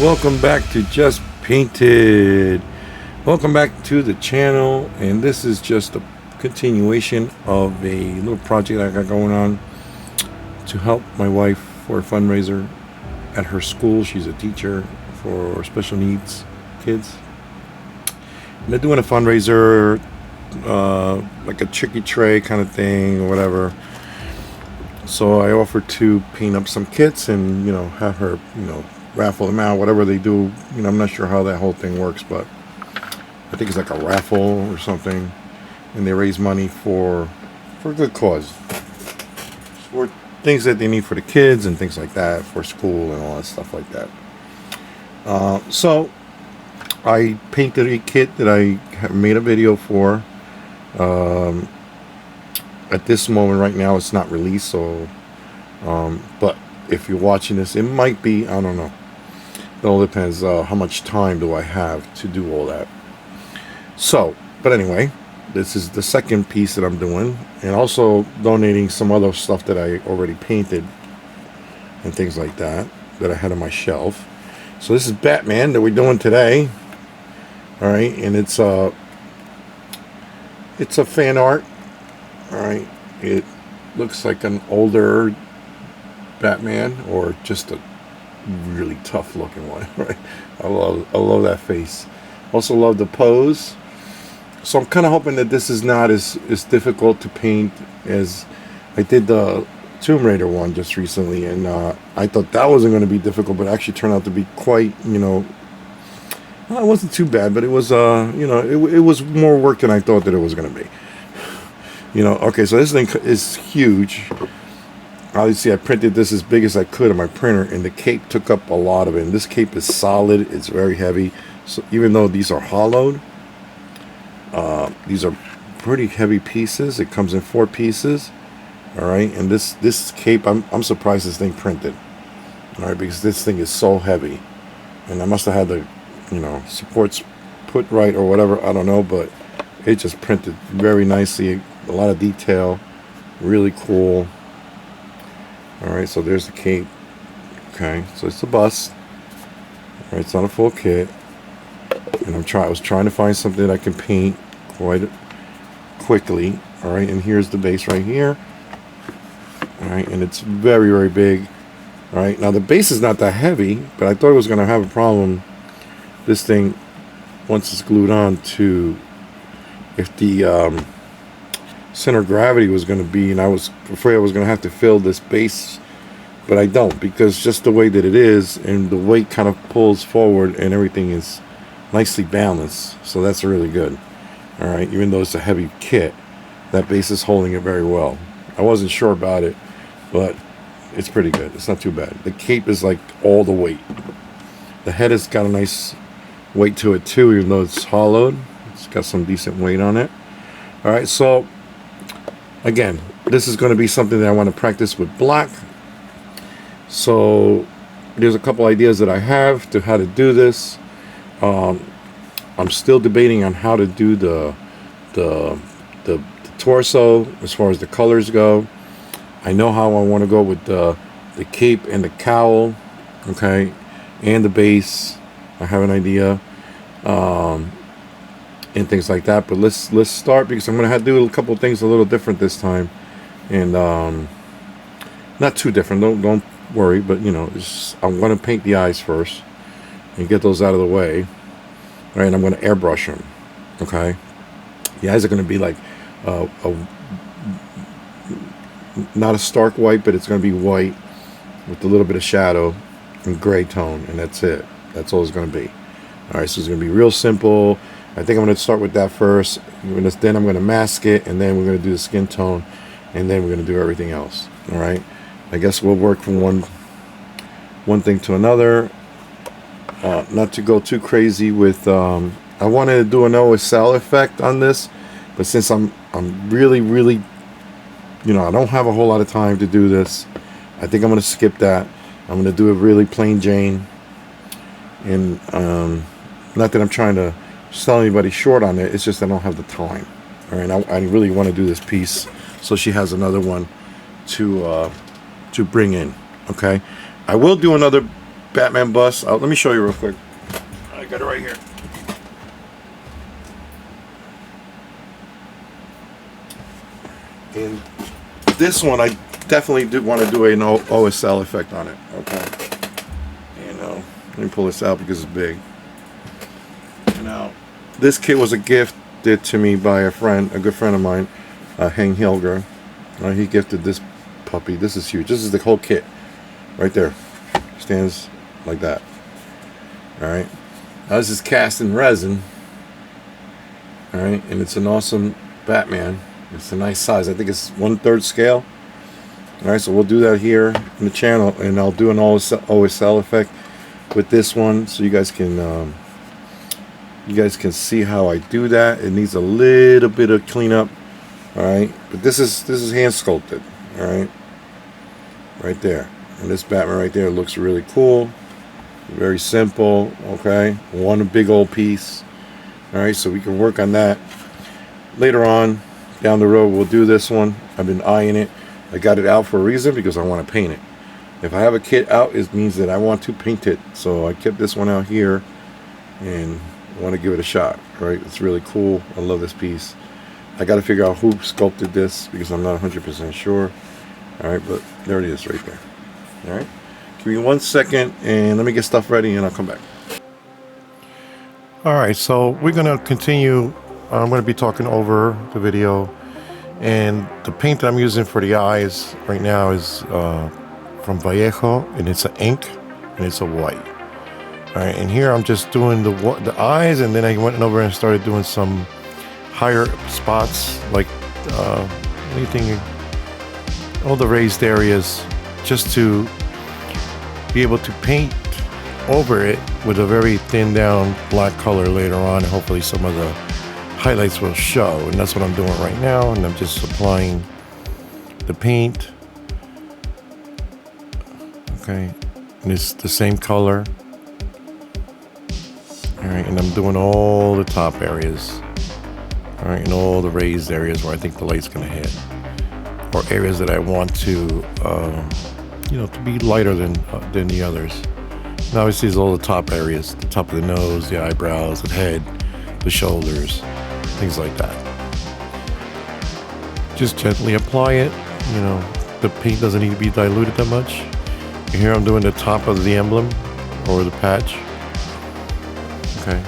welcome back to Just Painted. Welcome back to the channel, and this is just a continuation of a little project I got going on to help my wife for a fundraiser at her school. She's a teacher for special needs kids, and they're doing a fundraiser, like a tricky tray kind of thing or whatever. So I offered to paint up some kits and, have her, raffle them out, whatever they do. I'm not sure how that whole thing works, but I think it's like a raffle or something, and they raise money for a good cause, for things that they need for the kids and things like that, for school and all that stuff like that. So I painted a kit that I have made a video for. At this moment right now it's not released, so but if you're watching this, it might be, I don't know. It all depends how much time do I have to do all that. So, but anyway, this is the second piece that I'm doing, and also donating some other stuff that I already painted and things like that I had on my shelf. So this is Batman that we're doing today. All right, and it's a fan art. All right, it looks like an older Batman, or just a really tough looking one, right? I love that face. Also love the pose. So I'm kind of hoping that this is not as difficult to paint as I did the Tomb Raider one just recently, and I thought that wasn't going to be difficult, but it actually turned out to be quite, well, it wasn't too bad, but it was it was more work than I thought that it was going to be. Okay, so this thing is huge. Obviously, I printed this as big as I could on my printer, and the cape took up a lot of it. And this cape is solid. It's very heavy. So even though these are hollowed, these are pretty heavy pieces. It comes in 4 pieces. All right, and this cape, I'm surprised this thing printed. All right, because this thing is so heavy, and I must have had the supports put right or whatever. I don't know, but it just printed very nicely. A lot of detail, really cool. All right, so there's the cape. Okay, so it's the bust. All right, it's not a full kit, and I was trying to find something that I can paint quite quickly. All right, and here's the base right here. All right, and it's very, very big. All right, now the base is not that heavy, but I thought it was going to have a problem. This thing, once it's glued on, to if the center of gravity was going to be, and I was afraid I was going to have to fill this base, but I don't, because just the way that it is, and the weight kind of pulls forward, and everything is nicely balanced, so that's really good. All right, even though it's a heavy kit, that base is holding it very well. I wasn't sure about it, but it's pretty good. It's not too bad. The cape is like all the weight. The head has got a nice weight to it too, even though it's hollowed. It's got some decent weight on it. All right, so again, this is going to be something that I want to practice with black. So there's a couple ideas that I have to how to do this. I'm still debating on how to do the torso as far as the colors go. I know how I want to go with the cape and the cowl, okay, and the base. I have an idea, and things like that. But let's start, because I'm gonna have to do a couple of things a little different this time, and not too different. Don't worry, but I'm gonna paint the eyes first and get those out of the way. All right, and I'm gonna airbrush them. Okay, the eyes are gonna be like not a stark white, but it's gonna be white with a little bit of shadow and gray tone, and that's it. That's all it's gonna be. All right, so it's gonna be real simple. I think I'm going to start with that first. Then I'm going to mask it, and then we're going to do the skin tone, and then we're going to do everything else. All right. I guess we'll work from one thing to another. Not to go too crazy with. I wanted to do an OSL effect on this, but since I'm really, I don't have a whole lot of time to do this. I think I'm going to skip that. I'm going to do a really plain Jane, and not that I'm trying to sell anybody short on it, it's just I don't have the time. All right, I really want to do this piece so she has another one to bring in. Okay, I will do another Batman bust. Let me show you real quick. I got it right here. And this one, I definitely do want to do an OSL effect on it. Okay. And let me pull this out because it's big. Now, this kit was a gift did to me by a friend, a good friend of mine, Hang Hilger. He gifted this puppy. This is huge. This is the whole kit right there. Stands like that. All right. Now this is cast in resin. All right, and it's an awesome Batman. It's a nice size. I think it's 1/3 scale. All right, so we'll do that here in the channel, and I'll do an OSL effect with this one, so you guys can see how I do that. It needs a little bit of cleanup. All right, but this is hand sculpted. All right, right there, and this Batman right there looks really cool. Very simple. Okay, one big old piece. All right, so we can work on that later on down the road. We'll do this one. I've been eyeing it. I got it out for a reason, because I want to paint it. If I have a kit out, it means that I want to paint it. So I kept this one out here and I want to give it a shot. Right, it's really cool. I love this piece. I got to figure out who sculpted this, because I'm not 100% sure. All right, but there it is right there. All right, give me 1 second and let me get stuff ready and I'll come back. All right, so we're gonna continue. I'm gonna be talking over the video, and the paint that I'm using for the eyes right now is from Vallejo, and it's an ink and it's a white. All right, and here I'm just doing the eyes, and then I went over and started doing some higher spots, like anything, all the raised areas, just to be able to paint over it with a very thin down black color later on, and hopefully some of the highlights will show. And that's what I'm doing right now, and I'm just applying the paint. Okay, and it's the same color. All right, and I'm doing all the top areas. All right, and all the raised areas where I think the light's gonna hit, or areas that I want to, to be lighter than the others. And obviously, there's all the top areas: the top of the nose, the eyebrows, the head, the shoulders, things like that. Just gently apply it. The paint doesn't need to be diluted that much. And here I'm doing the top of the emblem or the patch. Okay.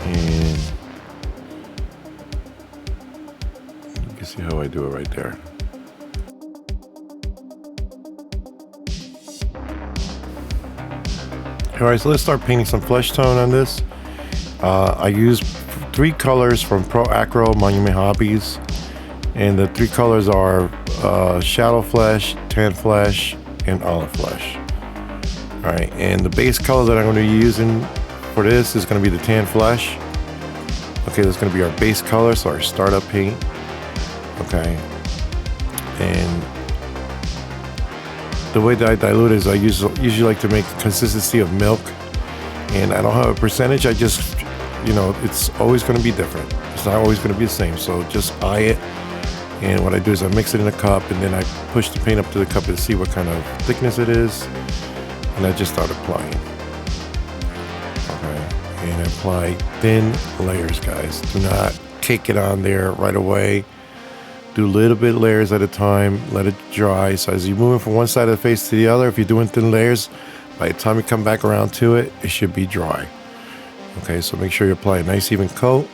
And you can see how I do it right there. Alright, so let's start painting some flesh tone on this. I use 3 colors from Pro Acro Monument Hobbies, and the 3 colors are Shadow Flesh, Tan Flesh, and Olive Flesh. Alright, and the base color that I'm going to be using for this is going to be the Tan Flesh. Okay, that's going to be our base color, so our startup paint. Okay, and the way that I dilute is I usually like to make consistency of milk, and I don't have a percentage. I just, it's always going to be different. It's not always going to be the same. So just eye it, and what I do is I mix it in a cup, and then I push the paint up to the cup and see what kind of thickness it is, and I just start applying. Okay, and I apply thin layers, guys. Do not cake it on there right away. Do a little bit layers at a time, let it dry. So as you're moving from one side of the face to the other, if you're doing thin layers, by the time you come back around to it, it should be dry. Okay, so make sure you apply a nice even coat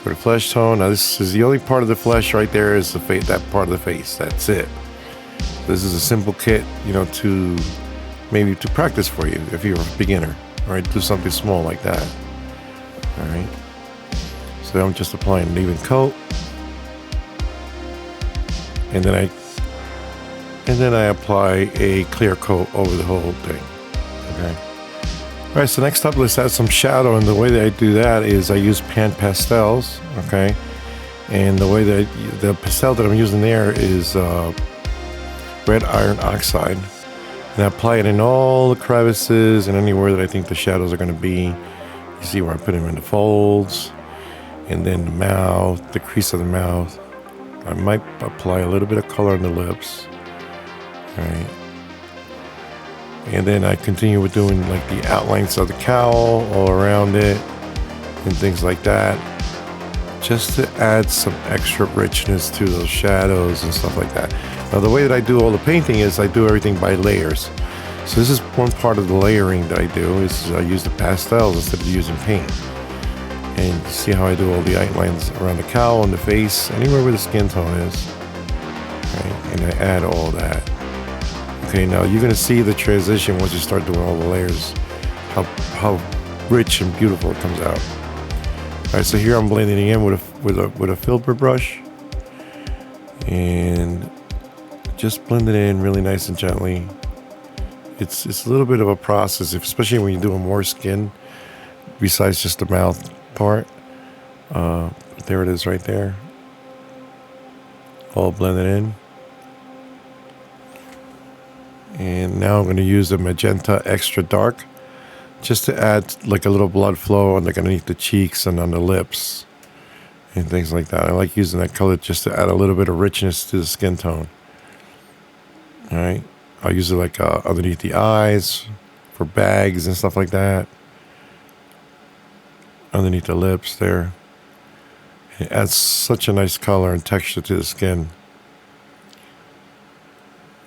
for the flesh tone. Now this is the only part of the flesh right there is the face, that part of the face. That's it. This is a simple kit, to maybe to practice for you if you're a beginner. All right, do something small like that. All right. So I'm just applying an even coat. And then I apply a clear coat over the whole thing. Okay. All right. So next up, let's add some shadow, and the way that I do that is I use pan pastels. Okay. And the way that the pastel that I'm using there is red iron oxide, and I apply it in all the crevices and anywhere that I think the shadows are going to be. You see where I put them in the folds, and then the mouth, the crease of the mouth. I might apply a little bit of color on the lips. All right. And then I continue with doing like the outlines of the cowl all around it and things like that, just to add some extra richness to those shadows and stuff like that. Now the way that I do all the painting is I do everything by layers. So this is one part of the layering that I do, is I use the pastels instead of using paint. And you see how I do all the outlines around the cowl and the face, anywhere where the skin tone is. Right? And I add all that. Okay, now you're gonna see the transition once you start doing all the layers, how rich and beautiful it comes out. All right, so here I'm blending it in with a filbert brush, and just blend it in really nice and gently. It's a little bit of a process, especially when you're doing more skin besides just the mouth part. There it is right there, all blended in. And now I'm going to use the magenta extra dark just to add like a little blood flow on, like underneath the cheeks and on the lips and things like that. I like using that color just to add a little bit of richness to the skin tone. All right, I'll use it like underneath the eyes for bags and stuff like that, underneath the lips there. It adds such a nice color and texture to the skin.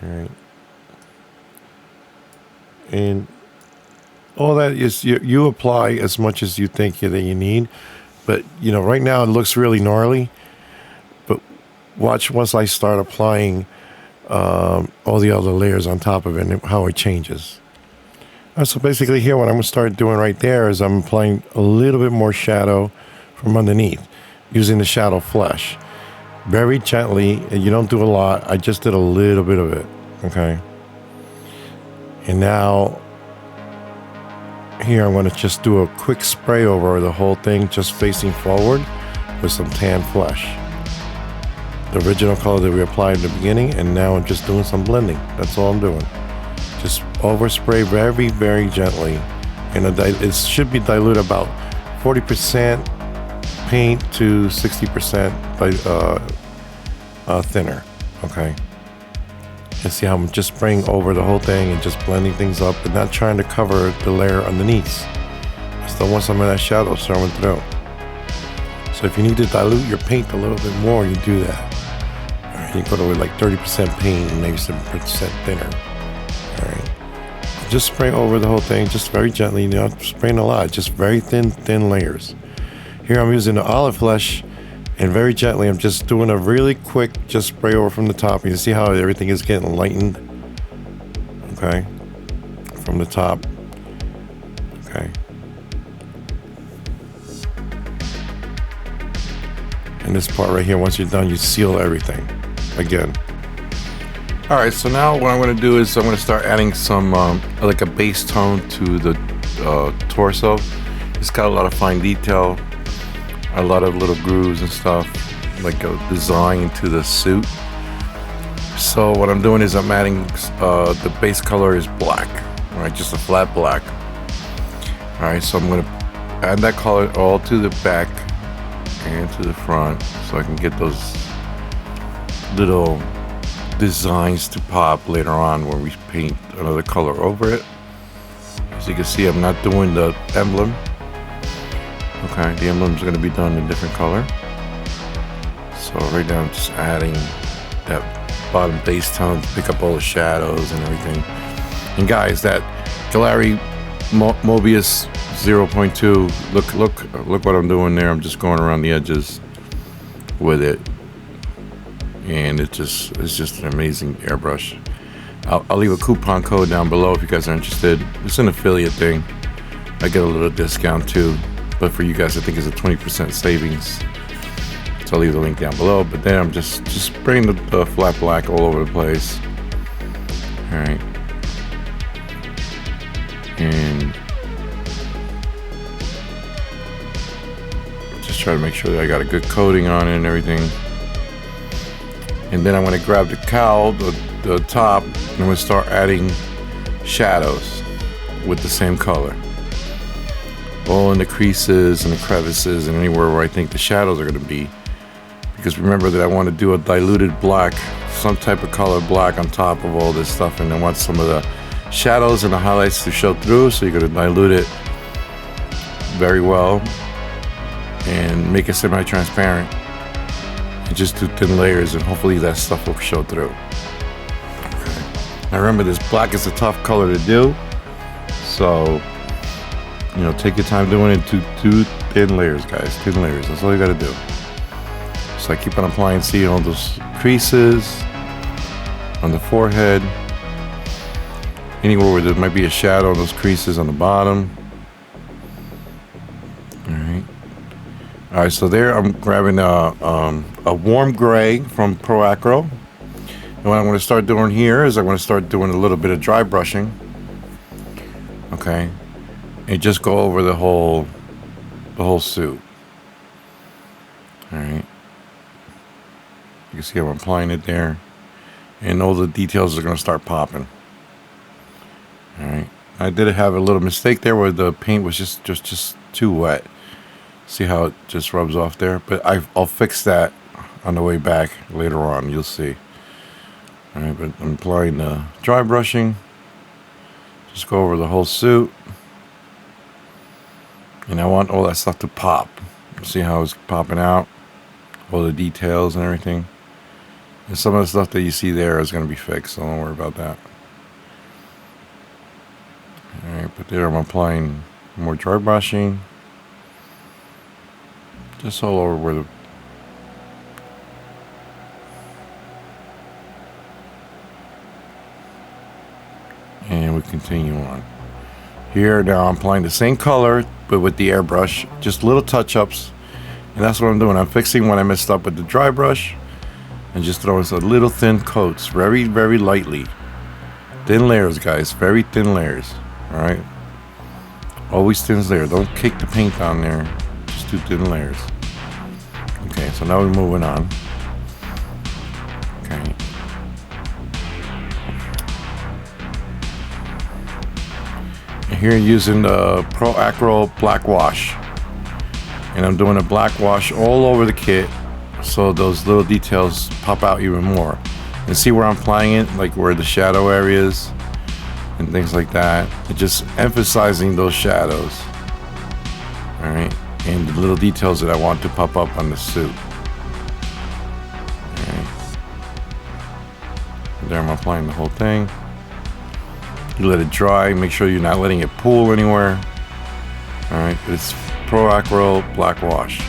All right. And all that is you apply as much as you think that you need. But, you know, right now it looks really gnarly. But watch once I start applying all the other layers on top of it and how it changes. So basically here what I'm going to start doing right there is I'm applying a little bit more shadow from underneath using the shadow flesh. Very gently, and you don't do a lot. I just did a little bit of it, okay? And now, here I'm going to just do a quick spray over the whole thing, just facing forward with some tan flesh. The original color that we applied in the beginning, and now I'm just doing some blending. That's all I'm doing. Just overspray very, very gently. And it should be diluted about 40% paint to 60% thinner, okay? And see how I'm just spraying over the whole thing and just blending things up, but not trying to cover the layer underneath. I still want some of that shadow showing through. So if you need to dilute your paint a little bit more, you do that. All right, you go to like 30% paint and maybe 7% thinner. All right, just spray over the whole thing, just very gently. You're not spraying a lot, just very thin layers. Here I'm using the olive flesh. And very gently, I'm just doing a really quick, just spray over from the top. You can see how everything is getting lightened. Okay. From the top. Okay. And this part right here, once you're done, you seal everything. Again. All right, so now what I'm going to do is I'm going to start adding some, like a base tone to the torso. It's got a lot of fine detail. A lot of little grooves and stuff, like a design to the suit. So what I'm doing is I'm adding, the base color is black, all right, just a flat black. All right, so I'm gonna add that color all to the back and to the front so I can get those little designs to pop later on when we paint another color over it. As you can see, I'm not doing the emblem. Okay, the emblem's going to be done in a different color. So right now I'm just adding that bottom base tone to pick up all the shadows and everything. And guys, that Gaahleri Mobius 0.2, look what I'm doing there. I'm just going around the edges with it. And it's just an amazing airbrush. I'll leave a coupon code down below if you guys are interested. It's an affiliate thing. I get a little discount too. But for you guys, I think it's a 20% savings. So I'll leave the link down below. But then I'm just spraying the flat black all over the place. All right. And just try to make sure that I got a good coating on it and everything. And then I'm going to grab the cowl, the top, and I'm going to start adding shadows with the same color. All in the creases and the crevices and anywhere where I think the shadows are going to be. Because remember that I want to do a diluted black some type of color black on top of all this stuff, and I want some of the shadows and the highlights to show through, so you're going to dilute it very well and make it semi-transparent and just do thin layers, and hopefully that stuff will show through. Okay. Now remember, this black is a tough color to do, so you know, take your time doing it. Two thin layers, guys. Thin layers. That's all you got to do. So I keep on applying, see all those creases on the forehead, anywhere where there might be a shadow on those creases on the bottom. All right, so there I'm grabbing a warm gray from Pro Acro, and what I'm going to start doing here is I'm going to start doing a little bit of dry brushing. Okay, and just go over the whole suit. All right. You can see I'm applying it there, and all the details are going to start popping. All right, I did have a little mistake there where the paint was just too wet. See how it just rubs off there? But I'll fix that on the way back later on. You'll see. All right, but I'm applying the dry brushing. Just go over the whole suit, and I want all that stuff to pop. See how it's popping out, all the details and everything. And some of the stuff that you see there is going to be fixed, so don't worry about that. Alright, but there I'm applying more dry brushing. Just all over where the... And we continue on. Here now I'm applying the same color, but with the airbrush. Just little touch-ups. And that's what I'm doing. I'm fixing what I messed up with the dry brush. And just throwing some little thin coats, very, very lightly. Thin layers, guys, very thin layers. All right, always thin layers. Don't kick the paint on there. Just do thin layers. Okay, so now we're moving on. Okay. And here using the Pro Acro black wash, and I'm doing a black wash all over the kit, so those little details pop out even more. And see where I'm applying it, like where the shadow areas and things like that. It's just emphasizing those shadows. All right, and the little details that I want to pop up on the suit. All right. And there I'm applying the whole thing. You let it dry. Make sure you're not letting it pool anywhere. All right, but it's Pro Acro black wash.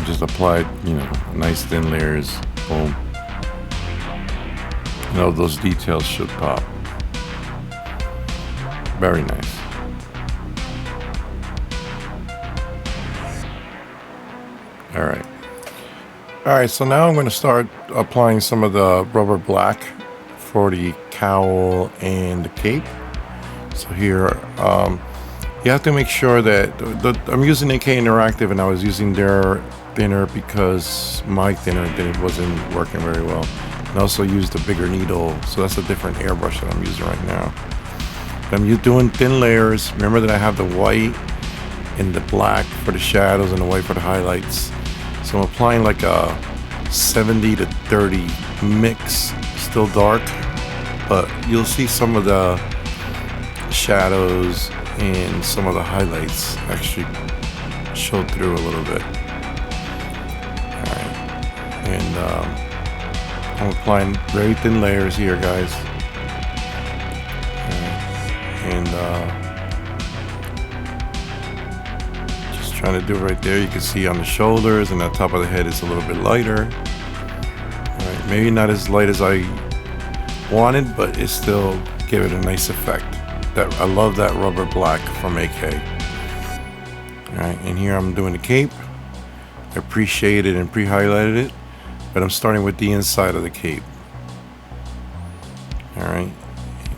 Just applied, you know, nice thin layers. Boom. You know, those details should pop. Very nice. All right. All right, so now I'm going to start applying some of the rubber black for the cowl and the cape. So here, you have to make sure that I'm using AK Interactive, and I was using their thinner because my thinner wasn't working very well. And also used a bigger needle, so that's a different airbrush that I'm using right now. I'm doing thin layers. Remember that I have the white and the black for the shadows and the white for the highlights. So I'm applying like a 70 to 30 mix, still dark, but you'll see some of the shadows and some of the highlights actually show through a little bit. Alright, and I'm applying very thin layers here, guys. And just trying to do it right there. You can see on the shoulders and the top of the head is a little bit lighter. Alright, maybe not as light as I wanted, but it still gave it a nice effect. I love that rubber black from AK. Alright, and here I'm doing the cape. I pre-shaded and pre-highlighted it, but I'm starting with the inside of the cape. Alright,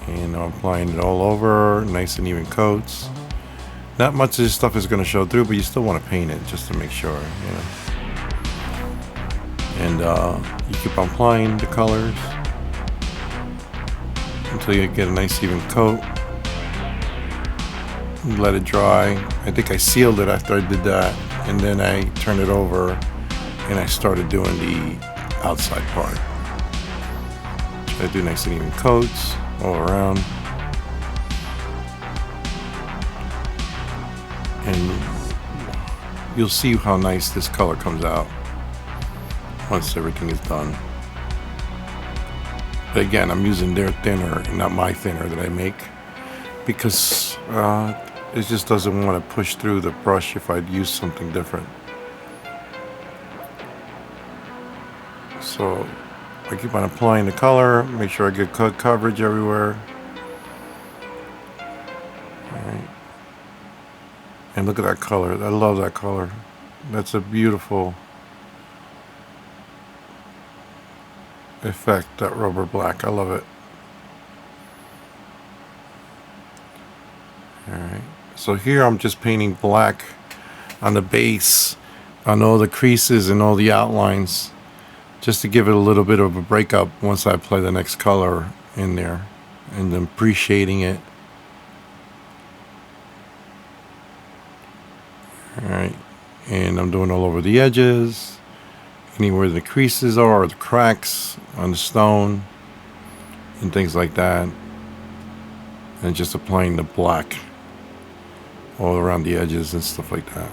and I'm applying it all over, nice and even coats. Not much of this stuff is going to show through, but you still want to paint it just to make sure, you know. And you keep on applying the colors until you get a nice even coat. Let it dry. I think I sealed it after I did that, and then I turned it over and I started doing the outside part. Try to do nice and even coats all around. And you'll see how nice this color comes out once everything is done. But again, I'm using their thinner, not my thinner that I make, because it just doesn't want to push through the brush if I'd use something different. So I keep on applying the color, make sure I get good coverage everywhere. Alright. And look at that color. I love that color. That's a beautiful effect, that rubber black. I love it. Alright. So here I'm just painting black on the base, on all the creases and all the outlines, just to give it a little bit of a breakup once I apply the next color in there, and then pre-shading it. Alright, and I'm doing all over the edges, anywhere the creases are, or the cracks on the stone, and things like that. And just applying the black all around the edges and stuff like that,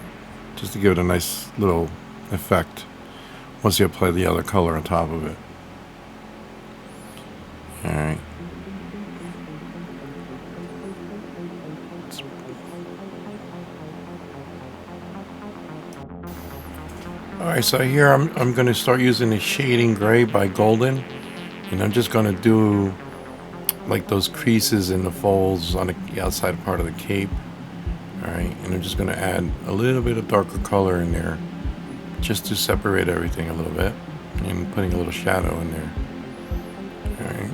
just to give it a nice little effect once you apply the other color on top of it. Alright. Alright, so here I'm going to start using the shading gray by Golden, and I'm just going to do like those creases and the folds on the outside part of the cape. Alright, and I'm just going to add a little bit of darker color in there, just to separate everything a little bit, and putting a little shadow in there. Alright.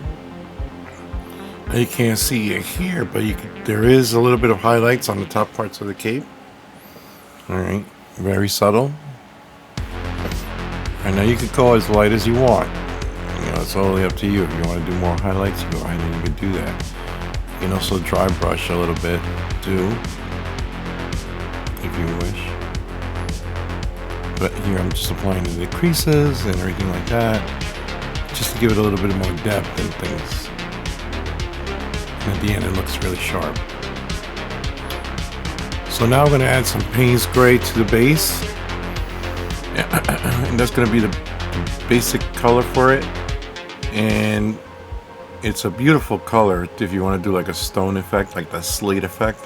Now you can't see it here, but there is a little bit of highlights on the top parts of the cape. Alright, very subtle. And now you can go as light as you want. You know, it's totally up to you. If you want to do more highlights, you go ahead and you can do that. You can also dry brush a little bit too, if you wish. But here I'm just applying the creases and everything like that, just to give it a little bit more depth and things. And at the end it looks really sharp. So now I'm going to add some Payne's Gray to the base. And that's going to be the basic color for it. And it's a beautiful color if you want to do like a stone effect, like that slate effect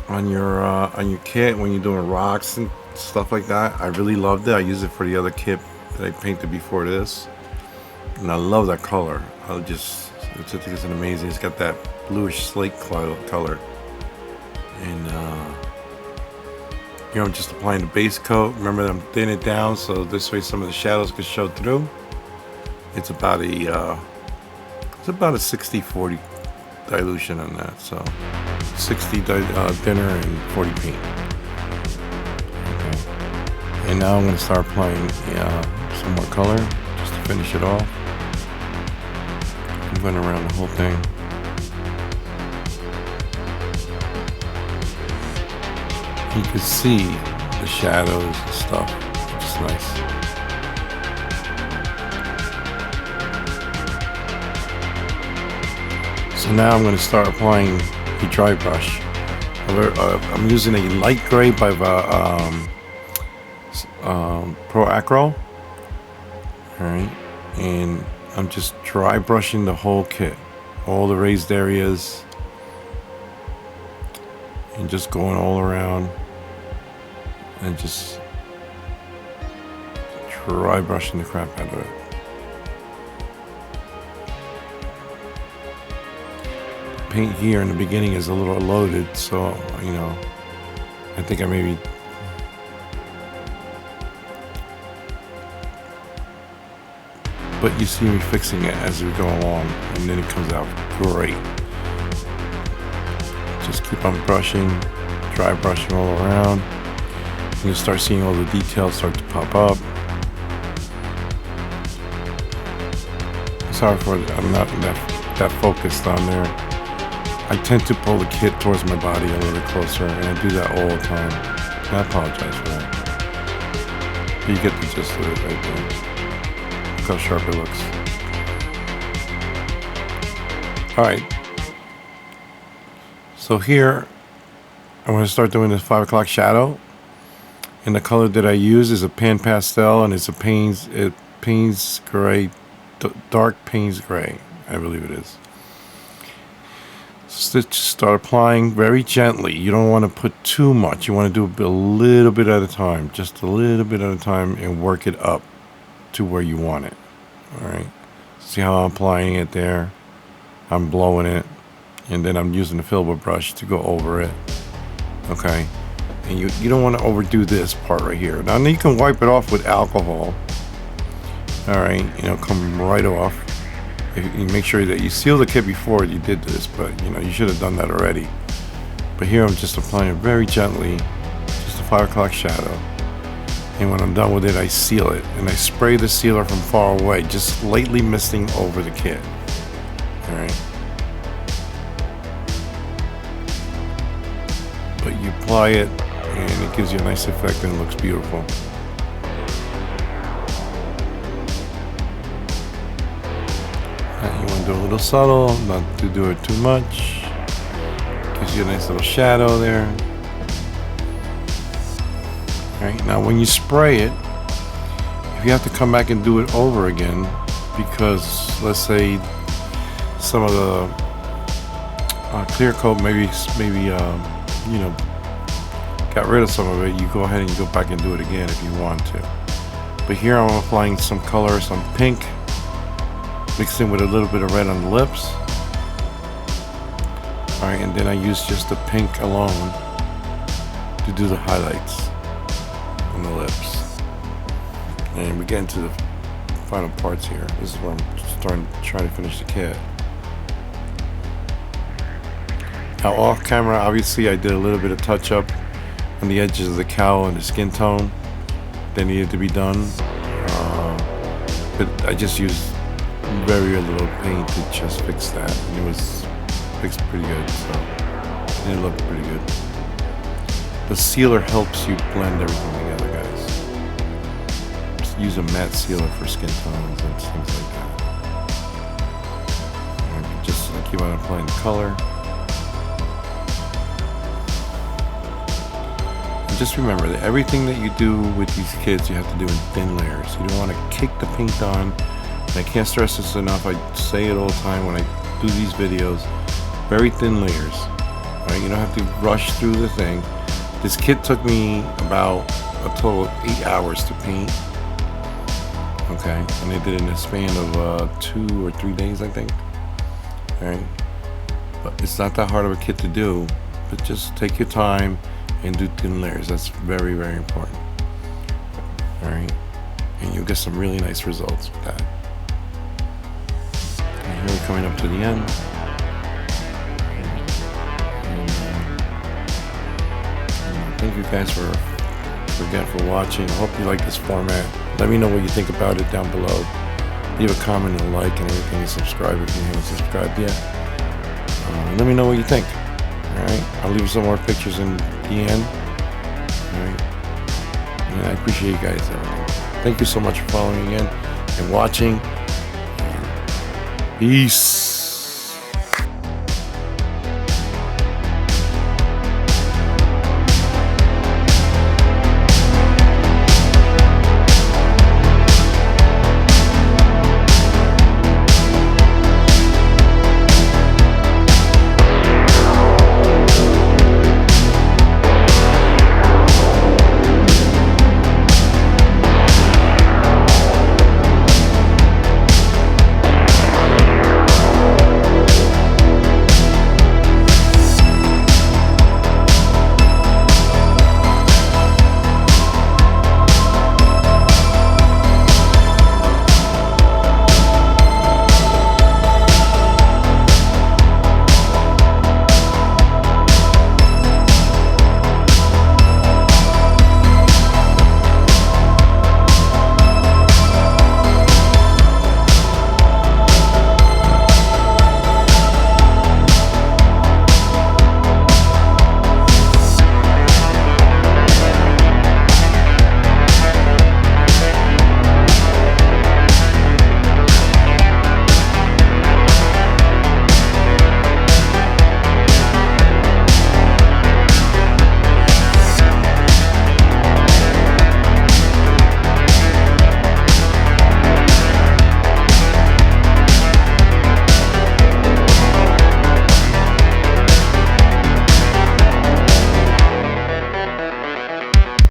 on your kit when you're doing rocks and stuff like that. I really loved it. I used it for the other kit that I painted before this, and I love that color. I just think it's amazing. It's got that bluish slate color, and here I'm just applying the base coat. Remember, I'm thinning it down so this way some of the shadows can show through. It's about a 60-40 dilution on that, so 60 thinner and 40 paint. Okay. And now I'm going to start applying some more color just to finish it off. I'm going around the whole thing. You can see the shadows and stuff, which is nice. So now I'm going to start applying the dry brush. I'm using a light gray by Pro Acro. Alright, and I'm just dry brushing the whole kit, all the raised areas, and just going all around. And just dry brushing the crap out of it. The paint here in the beginning is a little loaded, so you know, I think I maybe but you see me fixing it as we go along, and then it comes out great. Just keep on brushing, dry brushing all around. You'll start seeing all the details start to pop up. Sorry for I'm not that focused on there. I tend to pull the kit towards my body a little closer, and I do that all the time. And I apologize for that. But you get the gist of it right there. Look how sharp it looks. Alright. So here, I'm going to start doing this 5 o'clock shadow. And the color that I use is a pan pastel, and it's a Payne's gray, dark Payne's gray, I believe it is. Start applying very gently. You don't want to put too much. You want to do a little bit at a time, just a little bit at a time, and work it up to where you want it. All right. See how I'm applying it there? I'm blowing it, and then I'm using the fillable brush to go over it. Okay. And you don't want to overdo this part right here. Now you can wipe it off with alcohol. All right, come right off. You make sure that you seal the kit before you did this, but you should have done that already. But here I'm just applying it very gently, just a 5 o'clock shadow. And when I'm done with it, I seal it, and I spray the sealer from far away, just lightly misting over the kit. All right. But you apply it, and it gives you a nice effect, and it looks beautiful. You want to do a little subtle, not to do it too much. Gives you a nice little shadow there. Alright, now when you spray it, if you have to come back and do it over again, because let's say some of the clear coat maybe got rid of some of it, you go ahead and you go back and do it again if you want to. But here I'm applying some color, some pink, mixing with a little bit of red on the lips. Alright, and then I use just the pink alone to do the highlights on the lips. And we get into the final parts here. This is where I'm trying to finish the kit. Now off camera, obviously I did a little bit of touch up on the edges of the cowl and the skin tone that needed to be done. But I just used very little paint to just fix that, and it was fixed pretty good, so it looked pretty good. The sealer helps you blend everything together, guys. Just use a matte sealer for skin tones and things like that. And just keep on applying the color. And just remember that everything that you do with these kits, you have to do in thin layers. You don't want to kick the paint on. I can't stress this enough. I say it all the time when I do these videos. Very thin layers. Right? You don't have to rush through the thing. This kit took me about a total of 8 hours to paint. Okay, and I did it in a span of 2 or 3 days, I think. All right, but it's not that hard of a kit to do. But just take your time and do thin layers. That's very important. All right, and you'll get some really nice results with that. Here we're coming up to the end. Thank you guys for watching. I hope you like this format. Let me know what you think about it down below. Leave a comment and a like and everything, and subscribe if you haven't subscribed yet. Let me know what you think. Alright, I'll leave some more pictures in the end. Alright, and I appreciate you guys. Thank you so much for following again and watching. Peace.